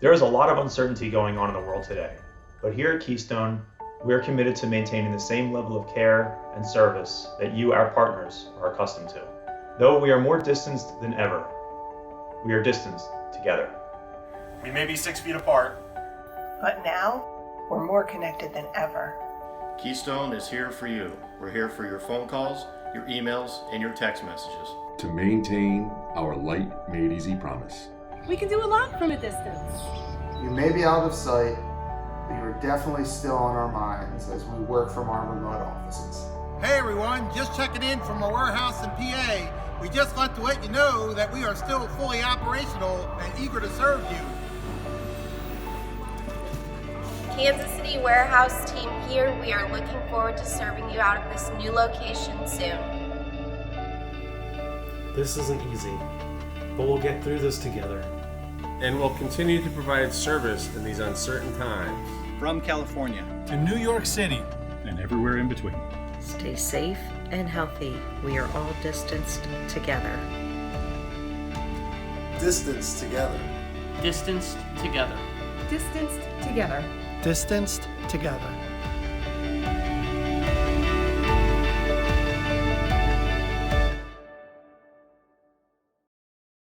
There is a lot of uncertainty going on in the world today, but here at Keystone, we are committed to maintaining the same level of care and service that you, our partners, are accustomed to. Though we are more distanced than ever, we are distanced together. We may be 6 feet apart, but now we're more connected than ever. Keystone is here for you. We're here for your phone calls, your emails, and your text messages. To maintain our light made easy promise. We can do a lot from a distance. You may be out of sight, but you're definitely still on our minds as we work from our remote offices. Hey everyone, just checking in from our warehouse in PA. We just want to let you know that we are still fully operational and eager to serve you. Kansas City warehouse team here. We are looking forward to serving you out at this new location soon. This isn't easy, but we'll get through this together. And we'll continue to provide service in these uncertain times. From California to New York City and everywhere in between. Stay safe and healthy. We are all distanced together. Distanced together. Distanced together. Distanced together. Distanced together.